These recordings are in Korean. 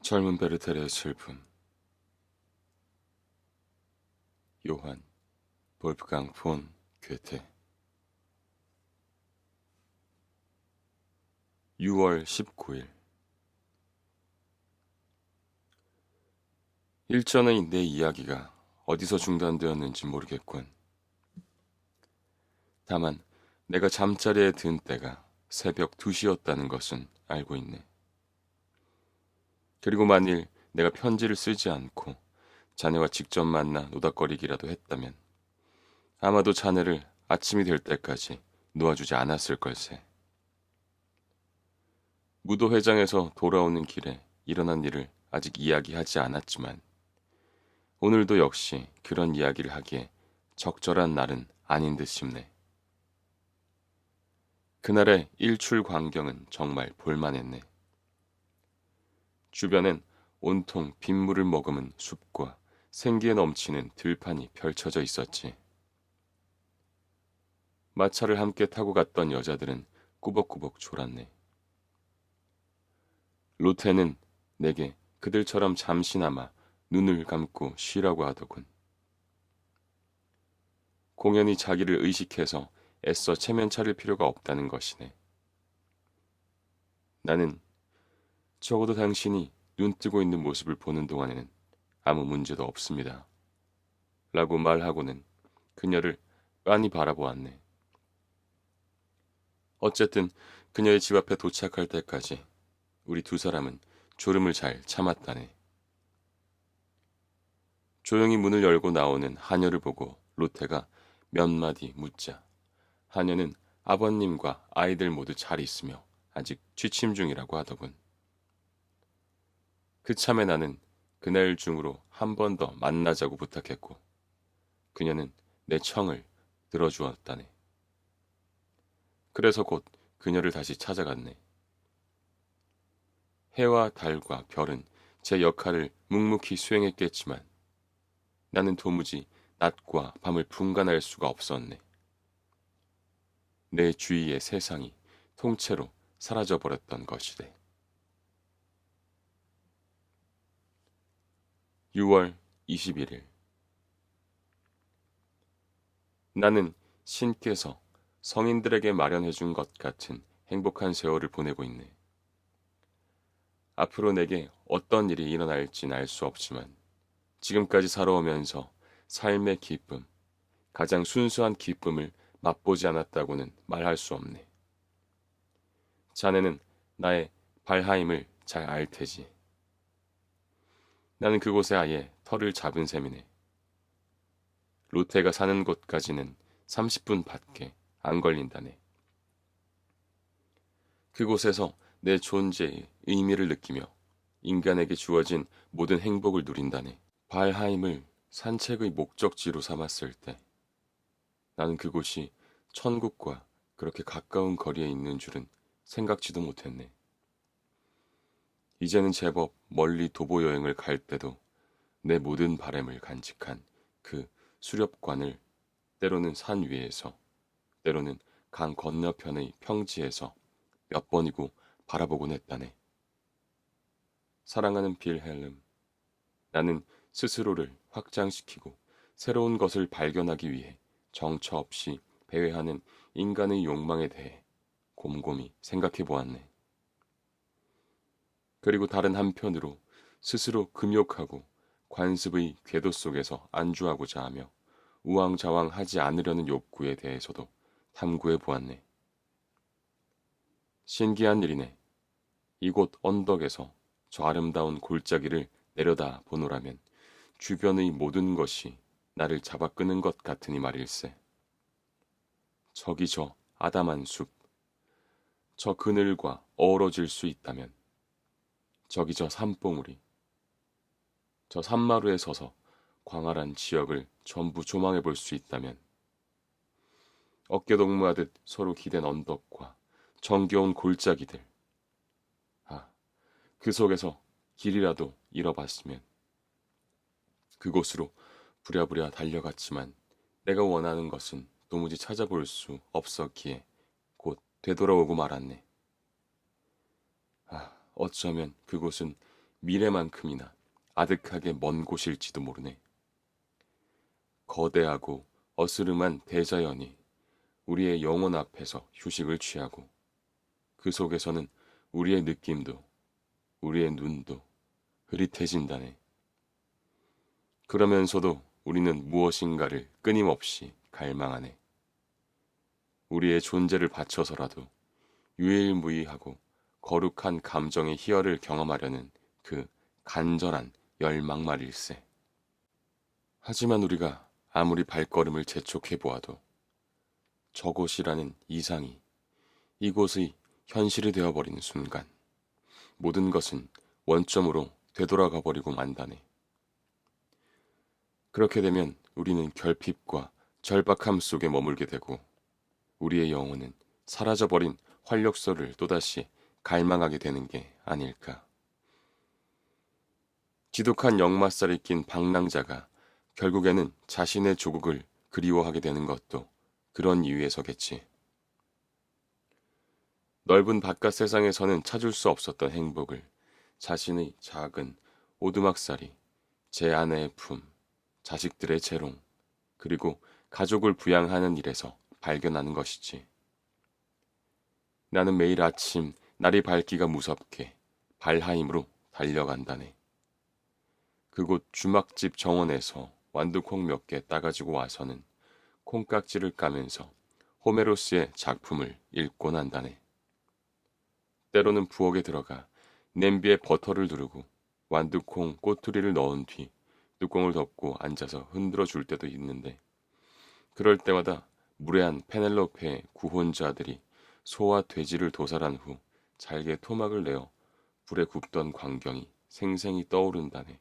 젊은 베르테르의 슬픔. 요한 볼프강 폰 괴테. 6월 19일. 일전의 내 이야기가 어디서 중단되었는지 모르겠군. 다만 내가 잠자리에 든 때가 새벽 2시였다는 것은 알고 있네. 그리고 만일 내가 편지를 쓰지 않고 자네와 직접 만나 노닥거리기라도 했다면 아마도 자네를 아침이 될 때까지 놓아주지 않았을 걸세. 무도회장에서 돌아오는 길에 일어난 일을 아직 이야기하지 않았지만 오늘도 역시 그런 이야기를 하기에 적절한 날은 아닌 듯 싶네. 그날의 일출 광경은 정말 볼만했네. 주변엔 온통 빗물을 머금은 숲과 생기에 넘치는 들판이 펼쳐져 있었지. 마차를 함께 타고 갔던 여자들은 꾸벅꾸벅 졸았네. 로테는 내게 그들처럼 잠시나마 눈을 감고 쉬라고 하더군. 공연히 자기를 의식해서 애써 체면 차릴 필요가 없다는 것이네. 나는 적어도 당신이 눈 뜨고 있는 모습을 보는 동안에는 아무 문제도 없습니다. 라고 말하고는 그녀를 빤히 바라보았네. 어쨌든 그녀의 집 앞에 도착할 때까지 우리 두 사람은 졸음을 잘 참았다네. 조용히 문을 열고 나오는 하녀를 보고 로테가 몇 마디 묻자 하녀는 아버님과 아이들 모두 잘 있으며 아직 취침 중이라고 하더군. 그참에 나는 그날 중으로 한 번 더 만나자고 부탁했고 그녀는 내 청을 들어주었다네. 그래서 곧 그녀를 다시 찾아갔네. 해와 달과 별은 제 역할을 묵묵히 수행했겠지만 나는 도무지 낮과 밤을 분간할 수가 없었네. 내 주위의 세상이 통째로 사라져버렸던 것이래. 6월 21일. 나는 신께서 성인들에게 마련해준 것 같은 행복한 세월을 보내고 있네. 앞으로 내게 어떤 일이 일어날진 알 수 없지만 지금까지 살아오면서 삶의 기쁨, 가장 순수한 기쁨을 맛보지 않았다고는 말할 수 없네. 자네는 나의 발하임을 잘 알 테지. 나는 그곳에 아예 터를 잡은 셈이네. 로테가 사는 곳까지는 30분 밖에 안 걸린다네. 그곳에서 내 존재의 의미를 느끼며 인간에게 주어진 모든 행복을 누린다네. 발하임을 산책의 목적지로 삼았을 때 나는 그곳이 천국과 그렇게 가까운 거리에 있는 줄은 생각지도 못했네. 이제는 제법 멀리 도보 여행을 갈 때도 내 모든 바램을 간직한 그 수렵관을 때로는 산 위에서, 때로는 강 건너편의 평지에서 몇 번이고 바라보곤 했다네. 사랑하는 빌헬름, 나는 스스로를 확장시키고 새로운 것을 발견하기 위해 정처 없이 배회하는 인간의 욕망에 대해 곰곰이 생각해 보았네. 그리고 다른 한편으로 스스로 금욕하고 관습의 궤도 속에서 안주하고자 하며 우왕좌왕하지 않으려는 욕구에 대해서도 탐구해 보았네. 신기한 일이네. 이곳 언덕에서 저 아름다운 골짜기를 내려다 보노라면 주변의 모든 것이 나를 잡아 끄는 것 같으니 말일세. 저기 저 아담한 숲, 저 그늘과 어우러질 수 있다면, 저기 저 산봉우리, 저 산마루에 서서 광활한 지역을 전부 조망해 볼 수 있다면, 어깨동무하듯 서로 기댄 언덕과 정겨운 골짜기들, 아, 그 속에서 길이라도 잃어봤으면, 그곳으로 부랴부랴 달려갔지만 내가 원하는 것은 도무지 찾아볼 수 없었기에 곧 되돌아오고 말았네. 어쩌면 그곳은 미래만큼이나 아득하게 먼 곳일지도 모르네. 거대하고 어스름한 대자연이 우리의 영혼 앞에서 휴식을 취하고 그 속에서는 우리의 느낌도 우리의 눈도 흐릿해진다네. 그러면서도 우리는 무엇인가를 끊임없이 갈망하네. 우리의 존재를 바쳐서라도 유일무이하고 거룩한 감정의 희열을 경험하려는 그 간절한 열망 말일세. 하지만 우리가 아무리 발걸음을 재촉해 보아도 저곳이라는 이상이 이곳의 현실이 되어버리는 순간 모든 것은 원점으로 되돌아가 버리고 만다네. 그렇게 되면 우리는 결핍과 절박함 속에 머물게 되고 우리의 영혼은 사라져버린 활력소를 또다시 갈망하게 되는 게 아닐까. 지독한 역마살이 낀 방랑자가 결국에는 자신의 조국을 그리워하게 되는 것도 그런 이유에서겠지. 넓은 바깥 세상에서는 찾을 수 없었던 행복을 자신의 작은 오두막살이, 제 아내의 품, 자식들의 재롱, 그리고 가족을 부양하는 일에서 발견하는 것이지. 나는 매일 아침 날이 밝기가 무섭게 발하임으로 달려간다네. 그곳 주막집 정원에서 완두콩 몇 개 따가지고 와서는 콩깍지를 까면서 호메로스의 작품을 읽곤 한다네. 때로는 부엌에 들어가 냄비에 버터를 두르고 완두콩 꼬투리를 넣은 뒤 뚜껑을 덮고 앉아서 흔들어 줄 때도 있는데 그럴 때마다 무례한 페넬로페의 구혼자들이 소와 돼지를 도살한 후 잘게 토막을 내어 불에 굽던 광경이 생생히 떠오른다네.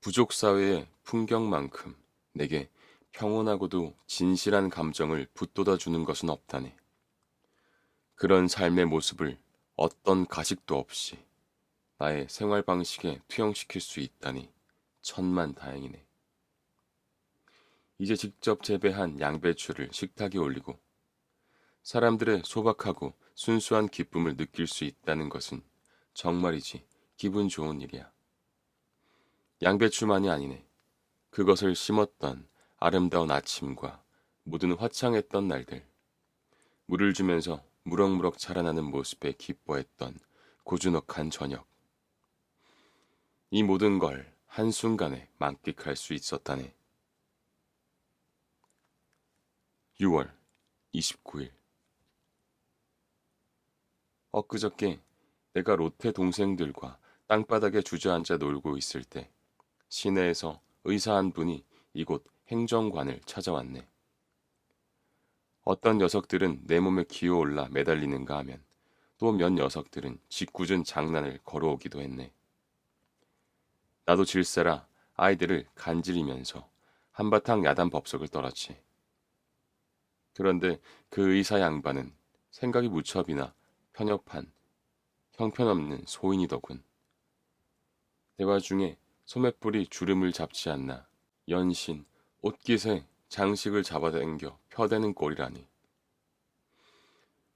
부족 사회의 풍경만큼 내게 평온하고도 진실한 감정을 북돋아 주는 것은 없다네. 그런 삶의 모습을 어떤 가식도 없이 나의 생활 방식에 투영시킬 수 있다니 천만 다행이네. 이제 직접 재배한 양배추를 식탁에 올리고 사람들의 소박하고 순수한 기쁨을 느낄 수 있다는 것은 정말이지 기분 좋은 일이야. 양배추만이 아니네. 그것을 심었던 아름다운 아침과 모든 화창했던 날들, 물을 주면서 무럭무럭 자라나는 모습에 기뻐했던 고즈넉한 저녁. 이 모든 걸 한순간에 만끽할 수 있었다네. 6월 29일. 엊그저께 내가 롯데 동생들과 땅바닥에 주저앉아 놀고 있을 때 시내에서 의사 한 분이 이곳 행정관을 찾아왔네. 어떤 녀석들은 내 몸에 기어올라 매달리는가 하면 또 몇 녀석들은 짓궂은 장난을 걸어오기도 했네. 나도 질세라 아이들을 간지리면서 한바탕 야단 법석을 떨었지. 그런데 그 의사 양반은 생각이 무척이나 편협한 형편없는 소인이더군. 대화 중에 소맷불이 주름을 잡지 않나 연신 옷깃에 장식을 잡아당겨 펴대는 꼴이라니.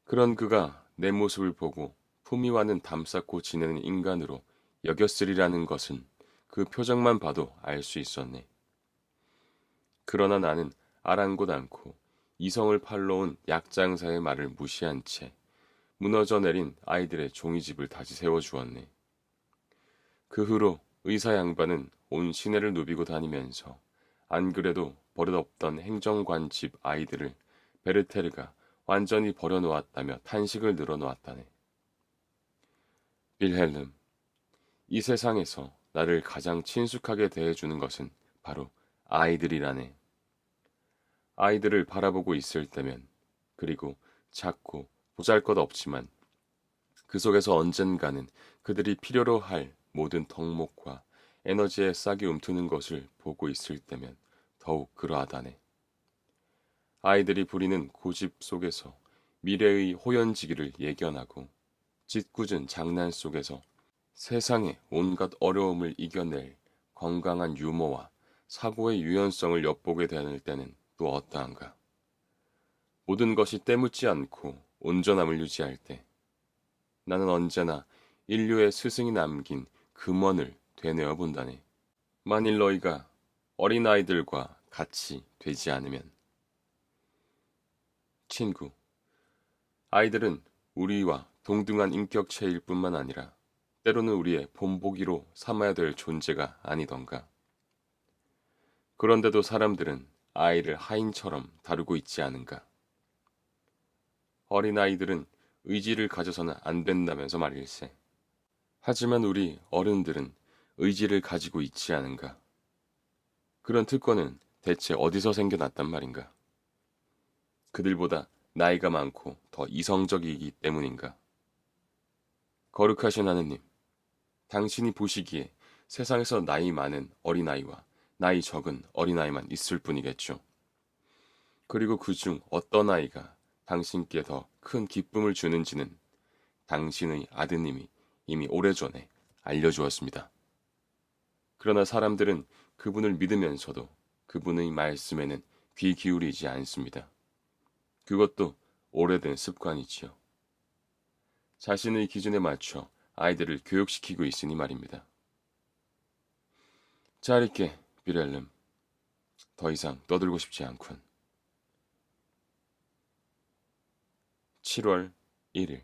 그런 그가 내 모습을 보고 품위와는 담쌓고 지내는 인간으로 여겼으리라는 것은 그 표정만 봐도 알 수 있었네. 그러나 나는 아랑곳 않고 이성을 팔러온 약장사의 말을 무시한 채 무너져 내린 아이들의 종이집을 다시 세워주었네. 그 후로 의사 양반은 온 시내를 누비고 다니면서 안 그래도 버릇없던 행정관 집 아이들을 베르테르가 완전히 버려놓았다며 탄식을 늘어놓았다네. 빌헬름, 이 세상에서 나를 가장 친숙하게 대해주는 것은 바로 아이들이라네. 아이들을 바라보고 있을 때면, 그리고 작고 보잘것없지만 그 속에서 언젠가는 그들이 필요로 할 모든 덕목과 에너지에 싹이 움트는 것을 보고 있을 때면 더욱 그러하다네. 아이들이 부리는 고집 속에서 미래의 호연지기를 예견하고 짓궂은 장난 속에서 세상의 온갖 어려움을 이겨낼 건강한 유머와 사고의 유연성을 엿보게 되는 때는 또 어떠한가. 모든 것이 때묻지 않고 온전함을 유지할 때 나는 언제나 인류의 스승이 남긴 금원을 되뇌어 본다네. 만일 너희가 어린아이들과 같이 되지 않으면. 친구, 아이들은 우리와 동등한 인격체일 뿐만 아니라 때로는 우리의 본보기로 삼아야 될 존재가 아니던가. 그런데도 사람들은 아이를 하인처럼 다루고 있지 않은가. 어린아이들은 의지를 가져서는 안 된다면서 말일세. 하지만 우리 어른들은 의지를 가지고 있지 않은가. 그런 특권은 대체 어디서 생겨났단 말인가. 그들보다 나이가 많고 더 이성적이기 때문인가. 거룩하신 하느님, 당신이 보시기에 세상에서 나이 많은 어린아이와 나이 적은 어린아이만 있을 뿐이겠죠. 그리고 그중 어떤 아이가 당신께 더 큰 기쁨을 주는지는 당신의 아드님이 이미 오래전에 알려주었습니다. 그러나 사람들은 그분을 믿으면서도 그분의 말씀에는 귀 기울이지 않습니다. 그것도 오래된 습관이지요. 자신의 기준에 맞춰 아이들을 교육시키고 있으니 말입니다. 잘 있게, 비렐름. 더 이상 떠들고 싶지 않군. 7월 1일.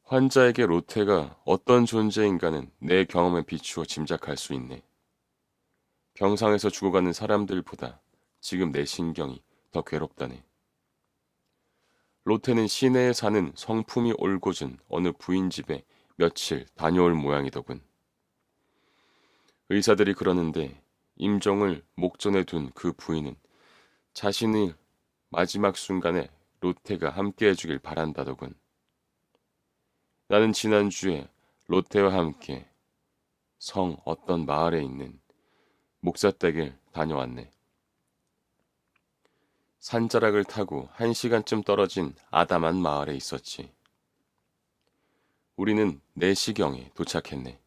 환자에게 로테가 어떤 존재인가는 내 경험에 비추어 짐작할 수 있네. 병상에서 죽어가는 사람들보다 지금 내 신경이 더 괴롭다네. 로테는 시내에 사는 성품이 올곧은 어느 부인 집에 며칠 다녀올 모양이더군. 의사들이 그러는데 임종을 목전에 둔 그 부인은 자신의 마지막 순간에 로테가 함께 해주길 바란다더군. 나는 지난주에 로테와 함께 성 어떤 마을에 있는 목사댁을 다녀왔네. 산자락을 타고 1시간쯤 떨어진 아담한 마을에 있었지. 우리는 4시경에 도착했네.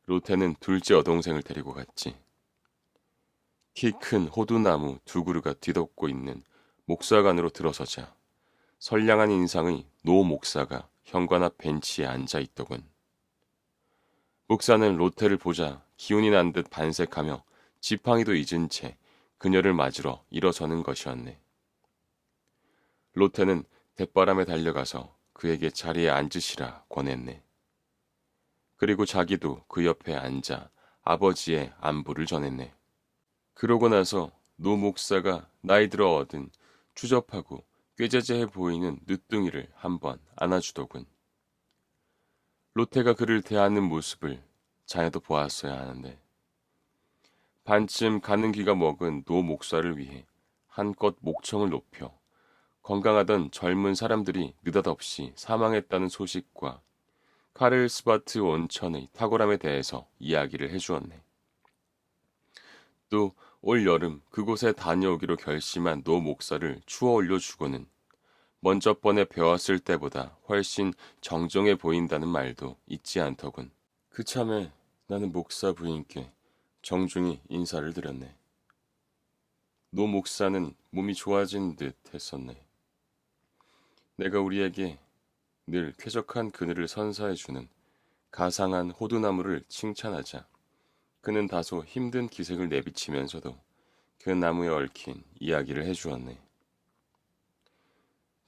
로테는 둘째 여동생을 데리고 갔지. 키 큰 호두나무 2그루가 뒤덮고 있는 목사관으로 들어서자 선량한 인상의 노 목사가 현관 앞 벤치에 앉아 있더군. 목사는 로테를 보자 기운이 난 듯 반색하며 지팡이도 잊은 채 그녀를 맞으러 일어서는 것이었네. 로테는 대바람에 달려가서 그에게 자리에 앉으시라 권했네. 그리고 자기도 그 옆에 앉아 아버지의 안부를 전했네. 그러고 나서 노 목사가 나이 들어 얻은 추접하고 꾀재재해 보이는 늦둥이를 한번 안아주더군. 로테가 그를 대하는 모습을 자네도 보았어야 하는데 반쯤 가는 귀가 먹은 노 목사를 위해 한껏 목청을 높여 건강하던 젊은 사람들이 느닷없이 사망했다는 소식과 카를스바트 온천의 탁월함에 대해서 이야기를 해주었네. 또 올 여름 그곳에 다녀오기로 결심한 노 목사를 추워 올려주고는 먼저 번에 배웠을 때보다 훨씬 정정해 보인다는 말도 잊지 않더군. 그참에 나는 목사 부인께 정중히 인사를 드렸네. 노 목사는 몸이 좋아진 듯 했었네. 내가 우리에게 늘 쾌적한 그늘을 선사해주는 가상한 호두나무를 칭찬하자 그는 다소 힘든 기색을 내비치면서도 그 나무에 얽힌 이야기를 해주었네.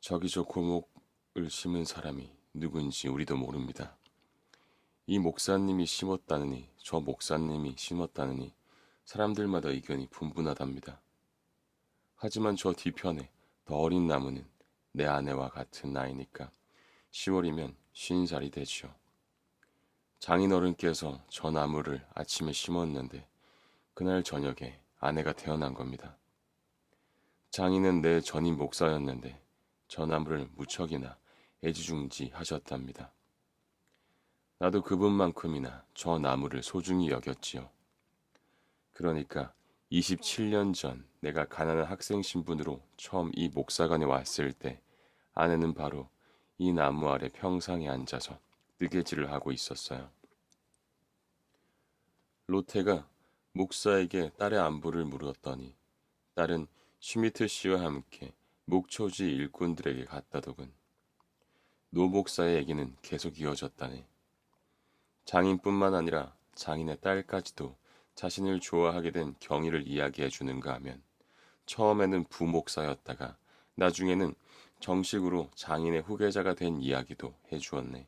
저기 저 고목을 심은 사람이 누군지 우리도 모릅니다. 이 목사님이 심었다느니 저 목사님이 심었다느니 사람들마다 의견이 분분하답니다. 하지만 저 뒤편에 더 어린 나무는 내 아내와 같은 나이니까 10월이면 50살이 되지요. 장인어른께서 저 나무를 아침에 심었는데 그날 저녁에 아내가 태어난 겁니다. 장인은 내 전임 목사였는데 저 나무를 무척이나 애지중지 하셨답니다. 나도 그분만큼이나 저 나무를 소중히 여겼지요. 그러니까 27년 전 내가 가난한 학생 신분으로 처음 이 목사관에 왔을 때 아내는 바로 이 나무 아래 평상에 앉아서 뜨개질을 하고 있었어요. 로테가 목사에게 딸의 안부를 물었더니 딸은 슈미트 씨와 함께 목초지 일꾼들에게 갔다더군. 노 목사의 얘기는 계속 이어졌다네. 장인뿐만 아니라 장인의 딸까지도 자신을 좋아하게 된 경위를 이야기해 주는가 하면 처음에는 부목사였다가 나중에는 정식으로 장인의 후계자가 된 이야기도 해주었네.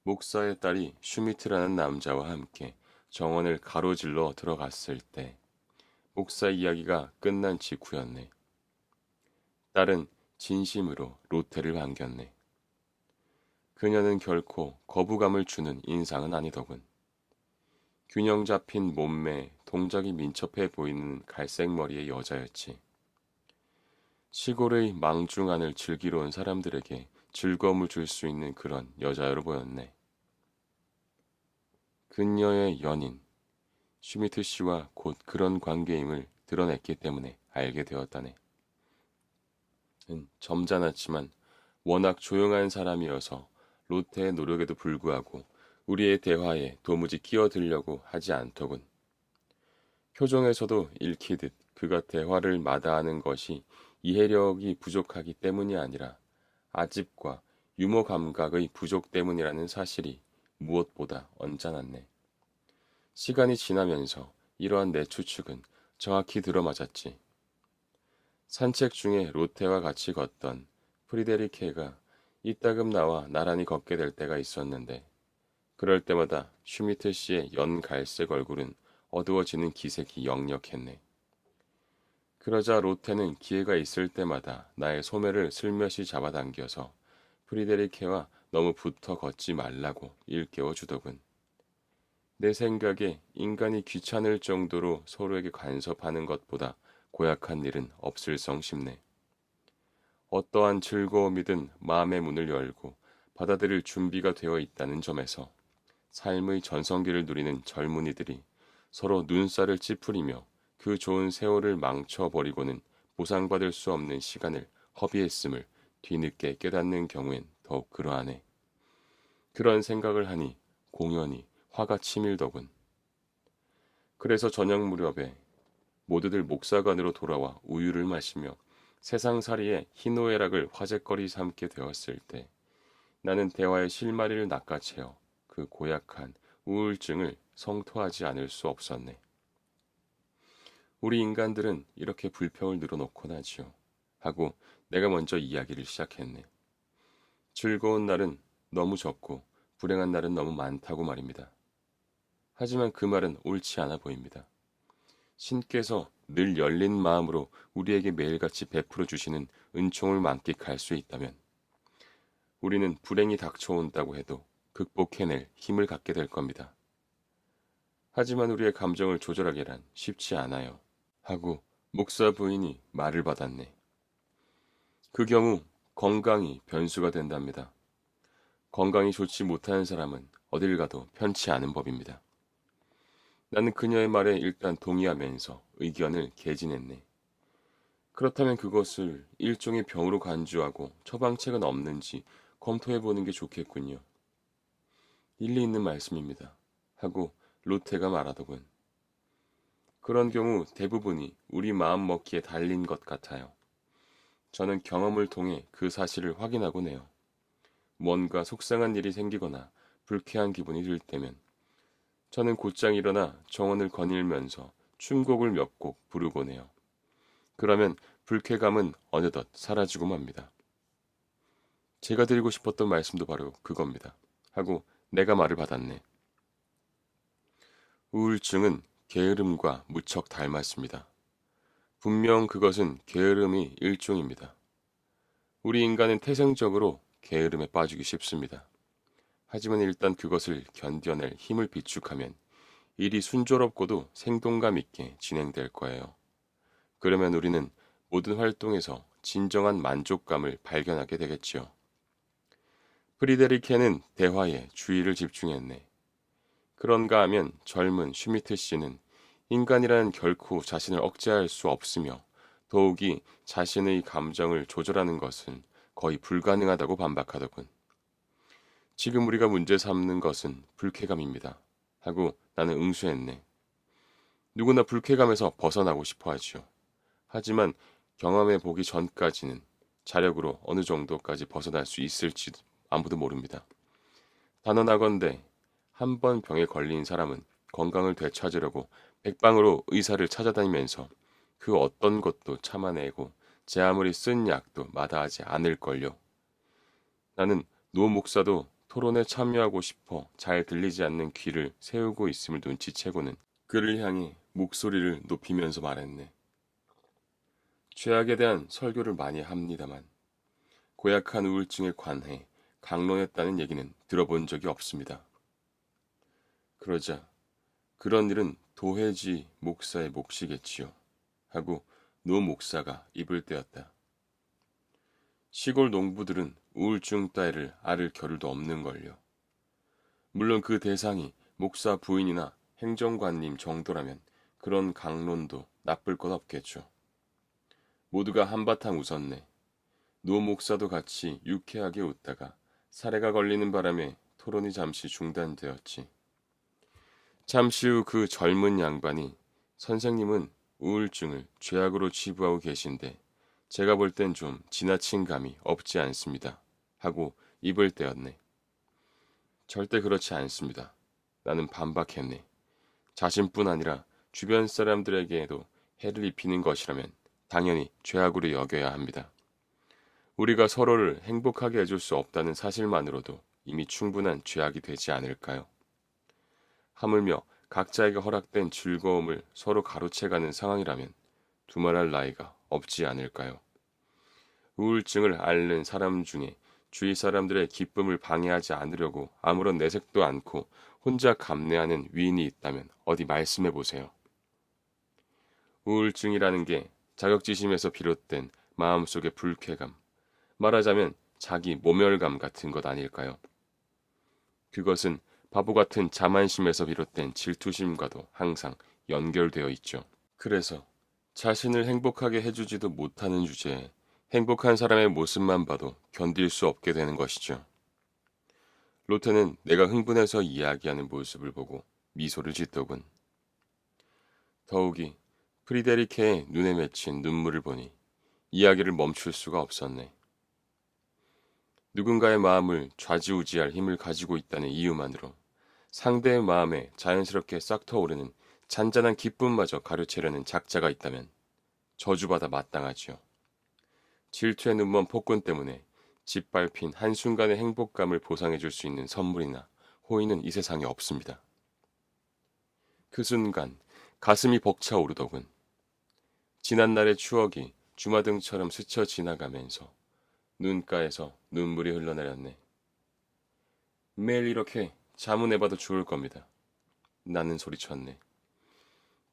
목사의 딸이 슈미트라는 남자와 함께 정원을 가로질러 들어갔을 때 목사 이야기가 끝난 직후였네. 딸은 진심으로 로테를 반겼네. 그녀는 결코 거부감을 주는 인상은 아니더군. 균형 잡힌 몸매, 동작이 민첩해 보이는 갈색 머리의 여자였지. 시골의 망중한을 즐기러 온 사람들에게 즐거움을 줄 수 있는 그런 여자로 보였네. 그녀의 연인, 슈미트 씨와 곧 그런 관계임을 드러냈기 때문에 알게 되었다네. 점잖았지만 워낙 조용한 사람이어서 로테의 노력에도 불구하고 우리의 대화에 도무지 끼어들려고 하지 않더군. 표정에서도 읽히듯 그가 대화를 마다하는 것이 이해력이 부족하기 때문이 아니라 아집과 유머 감각의 부족 때문이라는 사실이 무엇보다 언짢았네. 시간이 지나면서 이러한 내 추측은 정확히 들어맞았지. 산책 중에 로테와 같이 걷던 프리데리케가 이따금 나와 나란히 걷게 될 때가 있었는데 그럴 때마다 슈미트 씨의 연갈색 얼굴은 어두워지는 기색이 역력했네. 그러자 로테는 기회가 있을 때마다 나의 소매를 슬며시 잡아당겨서 프리데리케와 너무 붙어 걷지 말라고 일깨워 주더군. 내 생각에 인간이 귀찮을 정도로 서로에게 간섭하는 것보다 고약한 일은 없을성 싶네. 어떠한 즐거움이든 마음의 문을 열고 받아들일 준비가 되어 있다는 점에서 삶의 전성기를 누리는 젊은이들이 서로 눈살을 찌푸리며 그 좋은 세월을 망쳐버리고는 보상받을 수 없는 시간을 허비했음을 뒤늦게 깨닫는 경우엔 더욱 그러하네. 그런 생각을 하니 공연히 화가 치밀더군. 그래서 저녁 무렵에 모두들 목사관으로 돌아와 우유를 마시며 세상살이의 희노애락을 화제거리 삼게 되었을 때 나는 대화의 실마리를 낚아채어 그 고약한 우울증을 성토하지 않을 수 없었네. 우리 인간들은 이렇게 불평을 늘어놓곤 하지요. 하고 내가 먼저 이야기를 시작했네. 즐거운 날은 너무 적고 불행한 날은 너무 많다고 말입니다. 하지만 그 말은 옳지 않아 보입니다. 신께서 늘 열린 마음으로 우리에게 매일같이 베풀어 주시는 은총을 만끽할 수 있다면 우리는 불행이 닥쳐온다고 해도 극복해낼 힘을 갖게 될 겁니다. 하지만 우리의 감정을 조절하기란 쉽지 않아요. 하고 목사 부인이 말을 받았네. 그 경우 건강이 변수가 된답니다. 건강이 좋지 못한 사람은 어딜 가도 편치 않은 법입니다. 나는 그녀의 말에 일단 동의하면서 의견을 개진했네. 그렇다면 그것을 일종의 병으로 간주하고 처방책은 없는지 검토해보는 게 좋겠군요. 일리 있는 말씀입니다. 하고 로테가 말하더군. 그런 경우 대부분이 우리 마음 먹기에 달린 것 같아요. 저는 경험을 통해 그 사실을 확인하곤 해요. 뭔가 속상한 일이 생기거나 불쾌한 기분이 들 때면 저는 곧장 일어나 정원을 거닐면서 춤곡을 몇 곡 부르곤 해요. 그러면 불쾌감은 어느덧 사라지고 맙니다. 제가 드리고 싶었던 말씀도 바로 그겁니다. 하고 내가 말을 받았네. 우울증은 게으름과 무척 닮았습니다. 분명 그것은 게으름이 일종입니다. 우리 인간은 태생적으로 게으름에 빠지기 쉽습니다. 하지만 일단 그것을 견뎌낼 힘을 비축하면 일이 순조롭고도 생동감 있게 진행될 거예요. 그러면 우리는 모든 활동에서 진정한 만족감을 발견하게 되겠지요. 프리데리케는 대화에 주의를 집중했네. 그런가 하면 젊은 슈미트 씨는 인간이란 결코 자신을 억제할 수 없으며 더욱이 자신의 감정을 조절하는 것은 거의 불가능하다고 반박하더군. 지금 우리가 문제 삼는 것은 불쾌감입니다. 하고 나는 응수했네. 누구나 불쾌감에서 벗어나고 싶어 하지요. 하지만 경험해 보기 전까지는 자력으로 어느 정도까지 벗어날 수 있을지 아무도 모릅니다. 단언하건대 한 번 병에 걸린 사람은 건강을 되찾으려고 백방으로 의사를 찾아다니면서 그 어떤 것도 참아내고 제 아무리 쓴 약도 마다하지 않을걸요. 나는 노 목사도 토론에 참여하고 싶어 잘 들리지 않는 귀를 세우고 있음을 눈치채고는 그를 향해 목소리를 높이면서 말했네. 죄악에 대한 설교를 많이 합니다만 고약한 우울증에 관해 강론했다는 얘기는 들어본 적이 없습니다. 그러자 그런 일은 도해지 목사의 몫이겠지요. 하고 노 목사가 입을 떼었다. 시골 농부들은 우울증 따위를 앓을 겨를도 없는걸요. 물론 그 대상이 목사 부인이나 행정관님 정도라면 그런 강론도 나쁠 것 없겠죠. 모두가 한바탕 웃었네. 노 목사도 같이 유쾌하게 웃다가 사례가 걸리는 바람에 토론이 잠시 중단되었지. 잠시 후 그 젊은 양반이 선생님은 우울증을 죄악으로 치부하고 계신데 제가 볼 땐 좀 지나친 감이 없지 않습니다. 하고 입을 떼었네. 절대 그렇지 않습니다. 나는 반박했네. 자신뿐 아니라 주변 사람들에게도 해를 입히는 것이라면 당연히 죄악으로 여겨야 합니다. 우리가 서로를 행복하게 해줄 수 없다는 사실만으로도 이미 충분한 죄악이 되지 않을까요? 하물며 각자에게 허락된 즐거움을 서로 가로채가는 상황이라면 두말할 나위가 없지 않을까요? 우울증을 앓는 사람 중에 주위 사람들의 기쁨을 방해하지 않으려고 아무런 내색도 않고 혼자 감내하는 위인이 있다면 어디 말씀해 보세요. 우울증이라는 게 자격지심에서 비롯된 마음속의 불쾌감, 말하자면 자기 모멸감 같은 것 아닐까요? 그것은 바보 같은 자만심에서 비롯된 질투심과도 항상 연결되어 있죠. 그래서 자신을 행복하게 해주지도 못하는 주제에 행복한 사람의 모습만 봐도 견딜 수 없게 되는 것이죠. 로테는 내가 흥분해서 이야기하는 모습을 보고 미소를 짓더군. 더욱이 프리데리케의 눈에 맺힌 눈물을 보니 이야기를 멈출 수가 없었네. 누군가의 마음을 좌지우지할 힘을 가지고 있다는 이유만으로 상대의 마음에 자연스럽게 싹 터오르는 잔잔한 기쁨마저 가로채려는 작자가 있다면 저주받아 마땅하지요. 질투의 눈먼 폭군 때문에 짓밟힌 한순간의 행복감을 보상해줄 수 있는 선물이나 호의는 이 세상에 없습니다. 그 순간 가슴이 벅차오르더군. 지난날의 추억이 주마등처럼 스쳐 지나가면서 눈가에서 눈물이 흘러내렸네. 매일 이렇게 자문해봐도 좋을 겁니다. 나는 소리쳤네.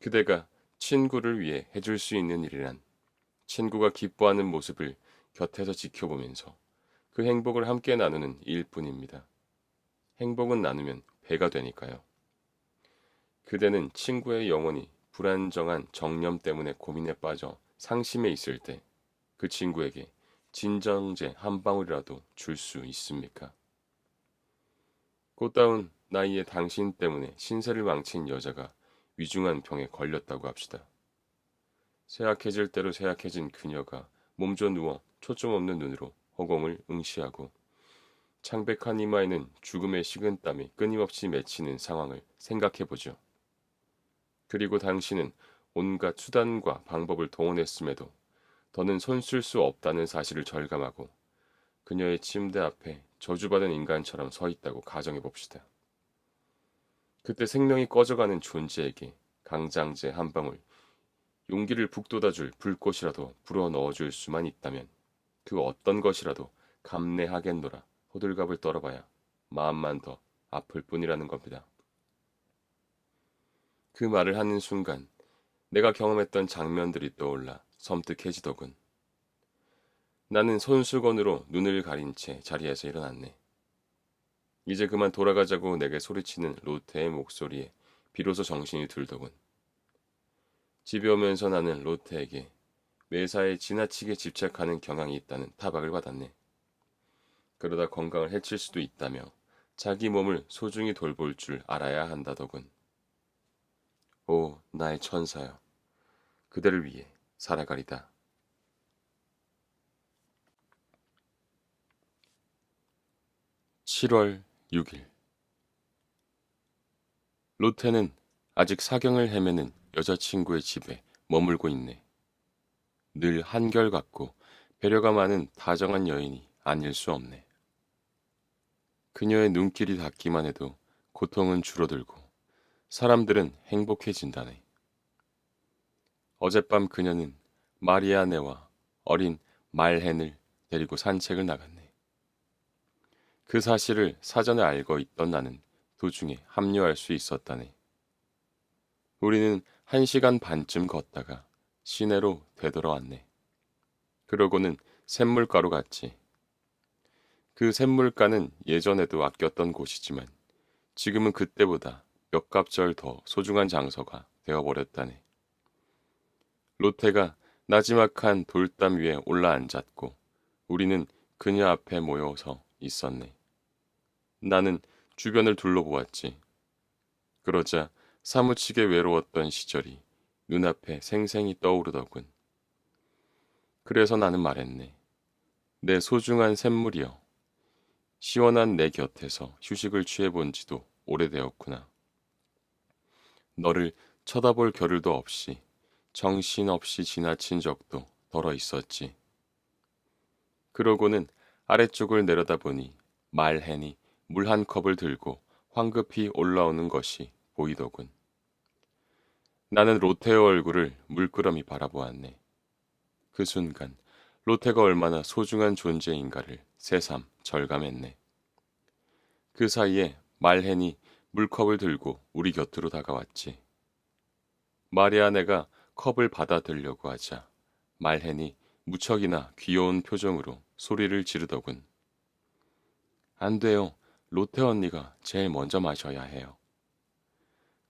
그대가 친구를 위해 해줄 수 있는 일이란 친구가 기뻐하는 모습을 곁에서 지켜보면서 그 행복을 함께 나누는 일뿐입니다. 행복은 나누면 배가 되니까요. 그대는 친구의 영혼이 불안정한 정념 때문에 고민에 빠져 상심해 있을 때 그 친구에게 진정제 한 방울이라도 줄 수 있습니까? 꽃다운 나이에 당신 때문에 신세를 망친 여자가 위중한 병에 걸렸다고 합시다. 쇠약해질 대로 쇠약해진 그녀가 몸져 누워 초점 없는 눈으로 허공을 응시하고 창백한 이마에는 죽음의 식은땀이 끊임없이 맺히는 상황을 생각해보죠. 그리고 당신은 온갖 수단과 방법을 동원했음에도 더는 손쓸 수 없다는 사실을 절감하고 그녀의 침대 앞에 저주받은 인간처럼 서 있다고 가정해봅시다. 그때 생명이 꺼져가는 존재에게 강장제 한 방울, 용기를 북돋아줄 불꽃이라도 불어 넣어줄 수만 있다면 그 어떤 것이라도 감내하겠노라 호들갑을 떨어봐야 마음만 더 아플 뿐이라는 겁니다. 그 말을 하는 순간 내가 경험했던 장면들이 떠올라 섬뜩해지더군. 나는 손수건으로 눈을 가린 채 자리에서 일어났네. 이제 그만 돌아가자고 내게 소리치는 로테의 목소리에 비로소 정신이 들더군. 집에 오면서 나는 로테에게 매사에 지나치게 집착하는 경향이 있다는 타박을 받았네. 그러다 건강을 해칠 수도 있다며 자기 몸을 소중히 돌볼 줄 알아야 한다더군. 오, 나의 천사여. 그대를 위해 살아가리다. 7월 6일. 로테는 아직 사경을 헤매는 여자친구의 집에 머물고 있네. 늘 한결같고 배려가 많은 다정한 여인이 아닐 수 없네. 그녀의 눈길이 닿기만 해도 고통은 줄어들고 사람들은 행복해진다네. 어젯밤 그녀는 마리아네와 어린 말헨을 데리고 산책을 나갔네. 그 사실을 사전에 알고 있던 나는 도중에 합류할 수 있었다네. 우리는 1시간 반쯤 걷다가 시내로 되돌아왔네. 그러고는 샘물가로 갔지. 그 샘물가는 예전에도 아꼈던 곳이지만 지금은 그때보다 몇 갑절 더 소중한 장소가 되어버렸다네. 로테가 나지막한 돌담 위에 올라앉았고 우리는 그녀 앞에 모여서 있었네. 나는 주변을 둘러보았지. 그러자 사무치게 외로웠던 시절이 눈앞에 생생히 떠오르더군. 그래서 나는 말했네. 내 소중한 샘물이여. 시원한 내 곁에서 휴식을 취해본 지도 오래되었구나. 너를 쳐다볼 겨를도 없이 정신없이 지나친 적도 덜어 있었지. 그러고는 아래쪽을 내려다보니 말헨이 물 한 컵을 들고 황급히 올라오는 것이 보이더군. 나는 로테의 얼굴을 물끄러미 바라보았네. 그 순간 로테가 얼마나 소중한 존재인가를 새삼 절감했네. 그 사이에 말헨이 물컵을 들고 우리 곁으로 다가왔지. 마리아네가 컵을 받아들려고 하자 말헨이 무척이나 귀여운 표정으로 소리를 지르더군. 안 돼요. 로테 언니가 제일 먼저 마셔야 해요.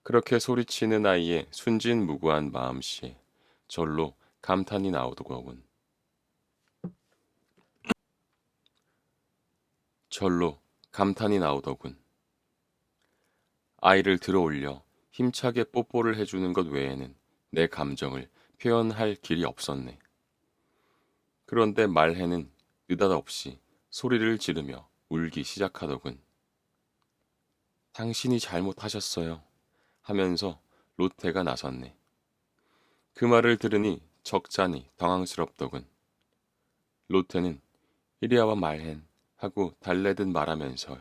그렇게 소리치는 아이의 순진무구한 마음씨에 절로 감탄이 나오더군. 절로 감탄이 나오더군. 아이를 들어올려 힘차게 뽀뽀를 해주는 것 외에는 내 감정을 표현할 길이 없었네. 그런데 말해는 느닷없이 소리를 지르며 울기 시작하더군. 당신이 잘못하셨어요. 하면서 로테가 나섰네. 그 말을 들으니 적잖이 당황스럽더군. 로테는 이리와 말헨 하고 달래듯 말하면서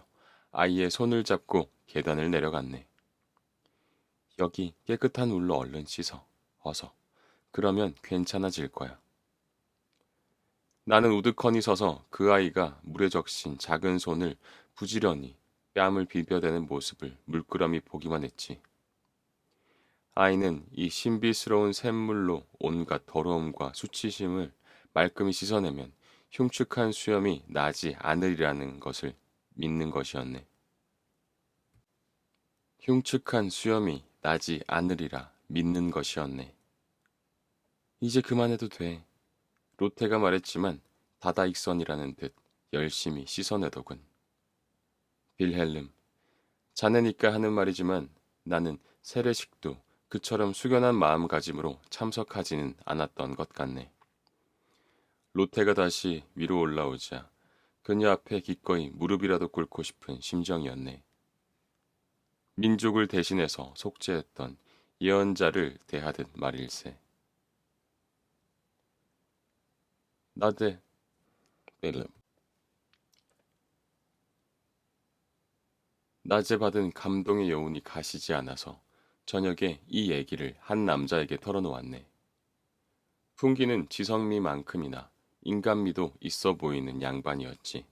아이의 손을 잡고 계단을 내려갔네. 여기 깨끗한 물로 얼른 씻어. 어서. 그러면 괜찮아질 거야. 나는 우두커니 서서 그 아이가 물에 적신 작은 손을 부지런히 뺨을 비벼대는 모습을 물끄러미 보기만 했지. 아이는 이 신비스러운 샘물로 온갖 더러움과 수치심을 말끔히 씻어내면 흉측한 수염이 나지 않으리라는 것을 믿는 것이었네. 흉측한 수염이 나지 않으리라 믿는 것이었네. 이제 그만해도 돼. 로테가 말했지만 다다익선이라는 듯 열심히 씻어내더군. 빌헬름, 자네니까 하는 말이지만 나는 세례식도 그처럼 숙연한 마음가짐으로 참석하지는 않았던 것 같네. 로테가 다시 위로 올라오자 그녀 앞에 기꺼이 무릎이라도 꿇고 싶은 심정이었네. 민족을 대신해서 속죄했던 예언자를 대하듯 말일세. 나대 빌름. 낮에 받은 감동의 여운이 가시지 않아서 저녁에 이 얘기를 한 남자에게 털어놓았네. 풍기는 지성미만큼이나 인간미도 있어 보이는 양반이었지.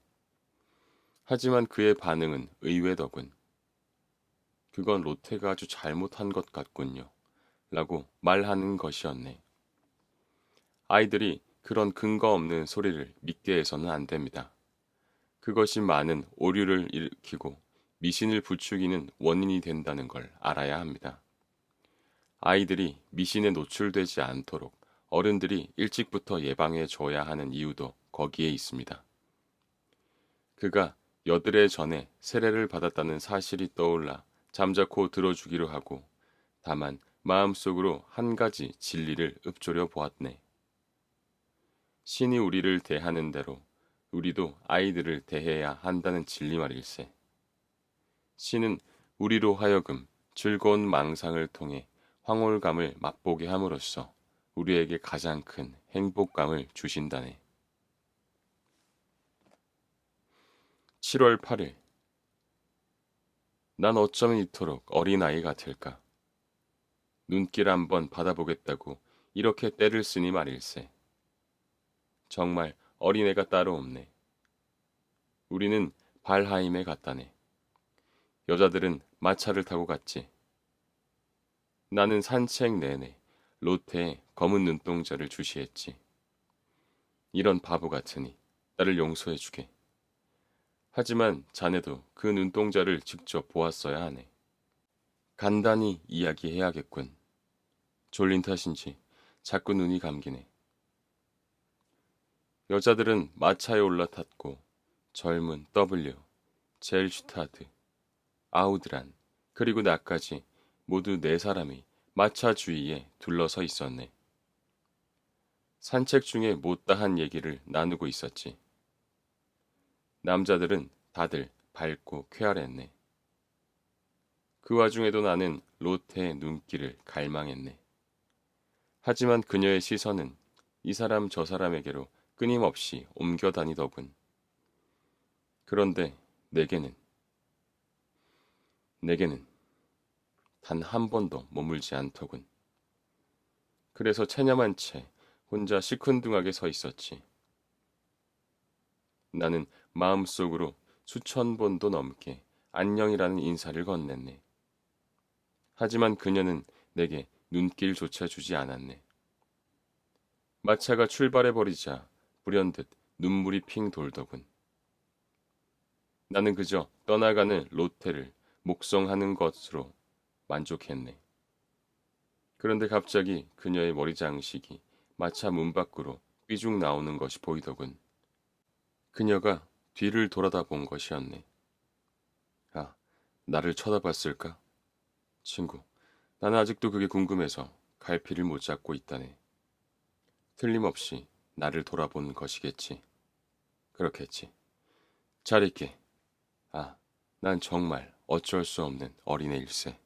하지만 그의 반응은 의외더군. 그건 로테가 아주 잘못한 것 같군요. 라고 말하는 것이었네. 아이들이 그런 근거 없는 소리를 믿게 해서는 안 됩니다. 그것이 많은 오류를 일으키고 미신을 부추기는 원인이 된다는 걸 알아야 합니다. 아이들이 미신에 노출되지 않도록 어른들이 일찍부터 예방해 줘야 하는 이유도 거기에 있습니다. 그가 여드레 전에 세례를 받았다는 사실이 떠올라 잠자코 들어주기로 하고 다만 마음속으로 한 가지 진리를 읊조려 보았네. 신이 우리를 대하는 대로 우리도 아이들을 대해야 한다는 진리 말일세. 신은 우리로 하여금 즐거운 망상을 통해 황홀감을 맛보게 함으로써 우리에게 가장 큰 행복감을 주신다네. 7월 8일. 난 어쩌면 이토록 어린아이 같을까. 눈길 한번 받아보겠다고 이렇게 떼를 쓰니 말일세. 정말 어린애가 따로 없네. 우리는 발하임에 갔다네. 여자들은 마차를 타고 갔지. 나는 산책 내내 로테의 검은 눈동자를 주시했지. 이런 바보 같으니 나를 용서해주게. 하지만 자네도 그 눈동자를 직접 보았어야 하네. 간단히 이야기해야겠군. 졸린 탓인지 자꾸 눈이 감기네. 여자들은 마차에 올라탔고 젊은 W, 젤슈타드, 아우드란, 그리고 나까지 모두 네 사람이 마차 주위에 둘러서 있었네. 산책 중에 못다한 얘기를 나누고 있었지. 남자들은 다들 밝고 쾌활했네. 그 와중에도 나는 로테의 눈길을 갈망했네. 하지만 그녀의 시선은 이 사람 저 사람에게로 끊임없이 옮겨 다니더군. 그런데 내게는 단 한 번도 머물지 않더군. 그래서 체념한 채 혼자 시큰둥하게 서 있었지. 나는 마음속으로 수천 번도 넘게 안녕이라는 인사를 건넸네. 하지만 그녀는 내게 눈길조차 주지 않았네. 마차가 출발해버리자 불현듯 눈물이 핑 돌더군. 나는 그저 떠나가는 로테를 목성하는 것으로 만족했네. 그런데 갑자기 그녀의 머리 장식이 마차 문 밖으로 삐죽 나오는 것이 보이더군. 그녀가 뒤를 돌아다 본 것이었네. 아, 나를 쳐다봤을까? 친구, 나는 아직도 그게 궁금해서 갈피를 못 잡고 있다네. 틀림없이 나를 돌아본 것이겠지. 그렇겠지. 잘 있게. 아, 난 정말 어쩔 수 없는 어린애일세.